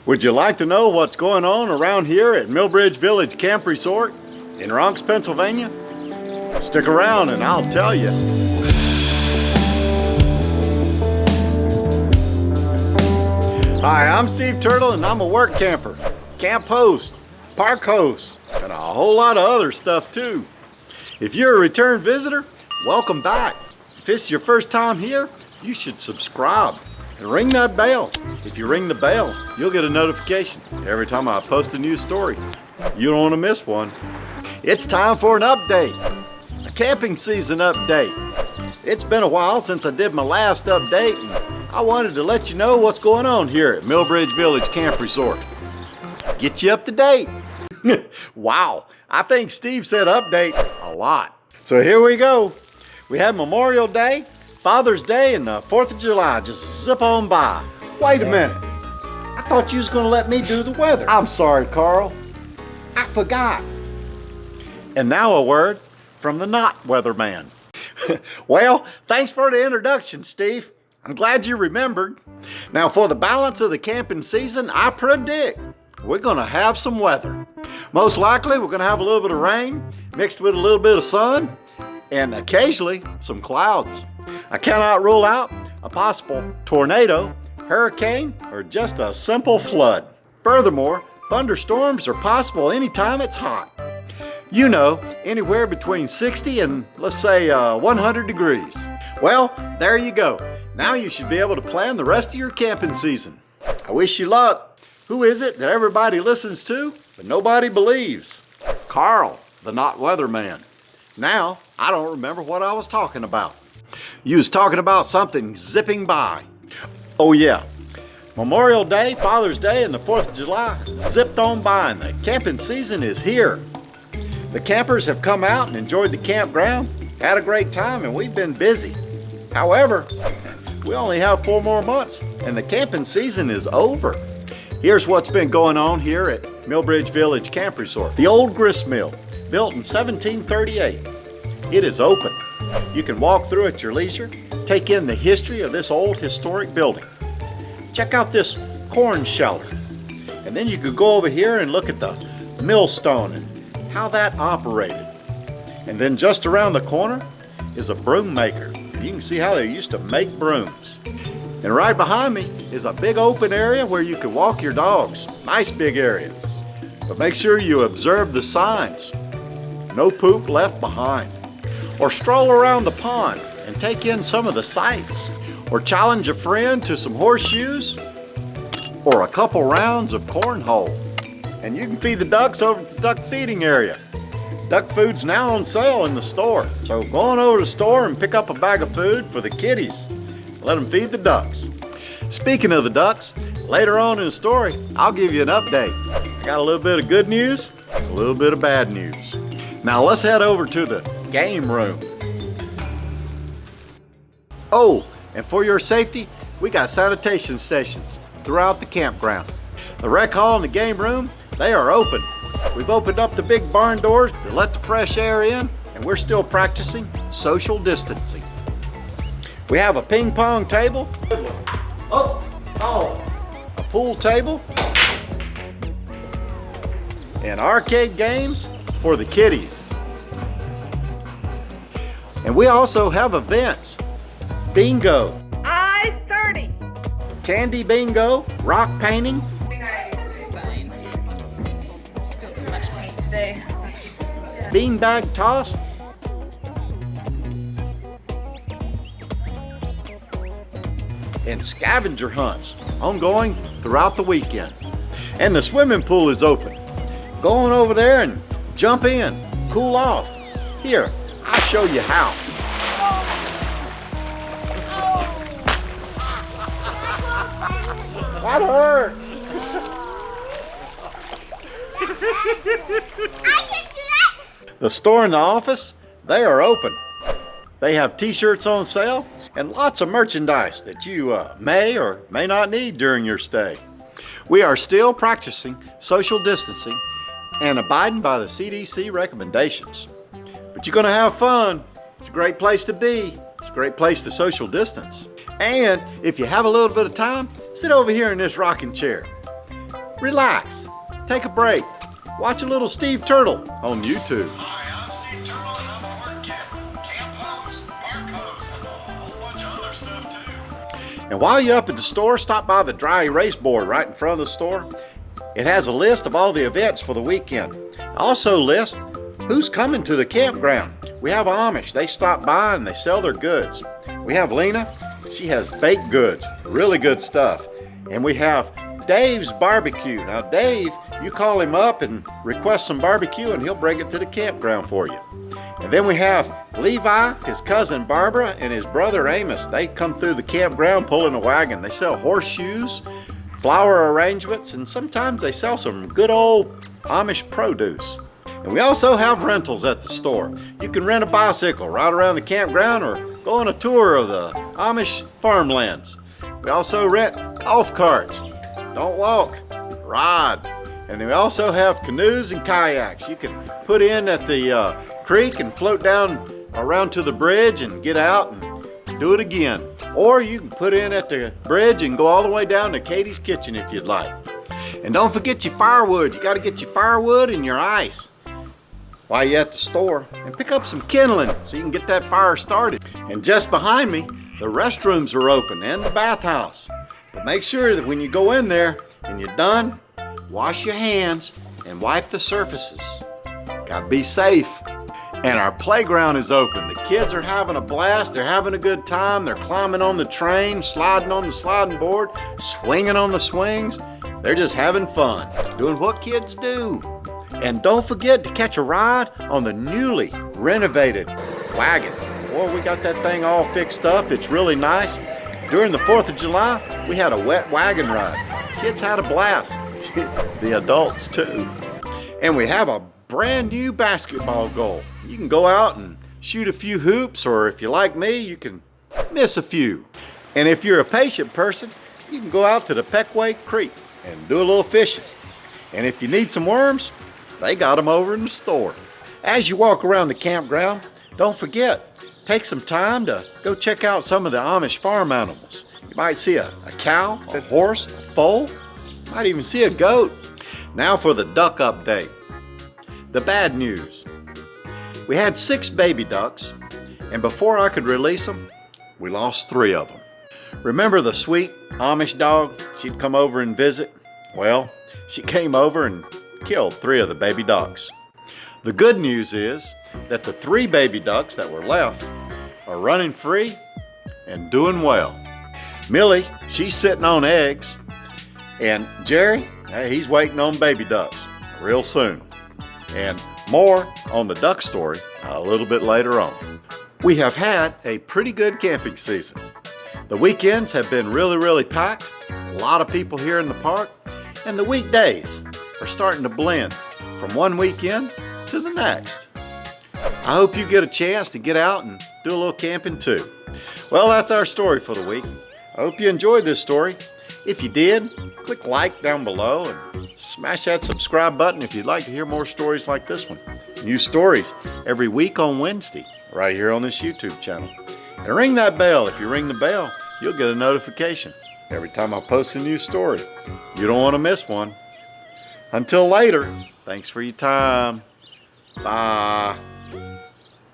Would you like to know what's going on around here at Millbridge Village Camp Resort in Ronks, Pennsylvania? Stick around and I'll tell you. Hi, I'm Steve Turtle and I'm a work camper, camp host, park host, and a whole lot of other stuff too. If you're a return visitor, welcome back. If it's your first time here, you should subscribe and ring that bell. If you ring the bell, you'll get a notification every time I post a new story. You don't want to miss one. It's time for an update, a camping season update. It's been a while since I did my last update, and I wanted to let you know what's going on here at Millbridge Village Camp Resort. Get you up to date. Wow, I think Steve said update a lot. So here we go. We had Memorial Day, Father's Day, and the 4th of July just zip on by. Wait a minute. I thought you was gonna let me do the weather. I'm sorry, Carl. I forgot. And now a word from the not weatherman. Well, thanks for the introduction, Steve. I'm glad you remembered. Now for the balance of the camping season, I predict we're gonna have some weather. Most likely we're gonna have a little bit of rain mixed with a little bit of sun and occasionally some clouds. I cannot rule out a possible tornado, hurricane, or just a simple flood. Furthermore, thunderstorms are possible anytime it's hot. You know, anywhere between 60 and let's say 100 degrees. Well, there you go. Now you should be able to plan the rest of your camping season. I wish you luck. Who is it that everybody listens to, but nobody believes? Carl, the not weatherman. Now, I don't remember what I was talking about. You was talking about something zipping by. Oh yeah, Memorial Day, Father's Day, and the 4th of July zipped on by and the camping season is here. The campers have come out and enjoyed the campground, had a great time, and we've been busy. However, we only have 4 more months and the camping season is over. Here's what's been going on here at Millbridge Village Camp Resort. The old grist mill, built in 1738. It is open. You can walk through at your leisure, take in the history of this old historic building. Check out this corn sheller. And then you could go over here and look at the millstone and how that operated. And then just around the corner is a broom maker. You can see how they used to make brooms. And right behind me is a big open area where you can walk your dogs. Nice big area. But make sure you observe the signs. No poop left behind. Or stroll around the pond and take in some of the sights. Or challenge a friend to some horseshoes or a couple rounds of cornhole. And you can feed the ducks over at the duck feeding area. Duck food's now on sale in the store. So go on over to the store and pick up a bag of food for the kitties. Let them feed the ducks. Speaking of the ducks, later on in the story, I'll give you an update. I got a little bit of good news, a little bit of bad news. Now let's head over to the game room. Oh, and for your safety, we got sanitation stations throughout the campground. The rec hall and the game room, they are open. We've opened up the big barn doors to let the fresh air in, and we're still practicing social distancing. We have a ping pong table, a pool table, and arcade games for the kiddies. And we also have events, bingo, I-30, candy bingo, rock painting, spilled too much paint today. beanbag toss, and scavenger hunts ongoing throughout the weekend. And the swimming pool is open. Go on over there and jump in, cool off. Here, I'll show you how. That hurts. I can do that. The store and the office, they are open. They have t-shirts on sale and lots of merchandise that you may or may not need during your stay. We are still practicing social distancing and abiding by the CDC recommendations. But you're gonna have fun. It's a great place to be. It's a great place to social distance. And if you have a little bit of time, sit over here in this rocking chair. relax, take a break, watch a little Steve Turtle on YouTube. Hi, I'm Steve Turtle and I'm a work camper, camp host, park host, and a whole bunch of other stuff too. And while you're up at the store, stop by the dry erase board right in front of the store. It has a list of all the events for the weekend. Also lists who's coming to the campground. We have Amish, they stop by and they sell their goods. We have Lena, she has baked goods, really good stuff. And we have Dave's barbecue. Now Dave, you call him up and request some barbecue and he'll bring it to the campground for you. And then we have Levi, his cousin Barbara, and his brother Amos. They come through the campground pulling a wagon. They sell horseshoes, flower arrangements, and sometimes they sell some good old Amish produce. And we also have rentals at the store. You can rent a bicycle, ride around the campground, or go on a tour of the Amish farmlands. We also rent golf carts. Don't walk, ride. And then we also have canoes and kayaks. You can put in at the creek and float down around to the bridge and get out and do it again. Or you can put in at the bridge and go all the way down to Katie's Kitchen if you'd like. And don't forget your firewood. You got to get your firewood and your ice while you're at the store, and pick up some kindling so you can get that fire started. And just behind me, the restrooms are open and the bathhouse. But make sure that when you go in there and you're done, wash your hands and wipe the surfaces. Gotta be safe. And our playground is open. The kids are having a blast. They're having a good time. They're climbing on the train, sliding on the sliding board, swinging on the swings. They're just having fun, doing what kids do. And don't forget to catch a ride on the newly renovated wagon. Boy, we got that thing all fixed up. It's really nice. During the 4th of July, we had a wet wagon ride. Kids had a blast. The adults too. And we have a brand new basketball goal. You can go out and shoot a few hoops, or if you're like me, you can miss a few. And if you're a patient person, you can go out to the Peckway Creek and do a little fishing. And if you need some worms, they got them over in the store. As you walk around the campground, don't forget, take some time to go check out some of the Amish farm animals. You might see a cow, a horse, a foal, might even see a goat. Now for the duck update. The bad news. We had 6 baby ducks, and before I could release them, we lost 3 of them. Remember the sweet Amish dog? She'd come over and visit. Well, she came over and killed 3 of the baby ducks. The good news is that the 3 baby ducks that were left are running free and doing well. Millie, she's sitting on eggs, and Jerry, he's waiting on baby ducks real soon. And more on the duck story a little bit later on. We have had a pretty good camping season. The weekends have been really packed, a lot of people here in the park, and the weekdays are starting to blend from one weekend to the next. I hope you get a chance to get out and do a little camping too. Well, that's our story for the week. I hope you enjoyed this story. If you did, click like down below and smash that subscribe button if you'd like to hear more stories like this one. New stories every week on Wednesday, right here on this YouTube channel. And ring that bell. If you ring the bell, you'll get a notification every time I post a new story. You don't want to miss one. Until later, thanks for your time. Bye.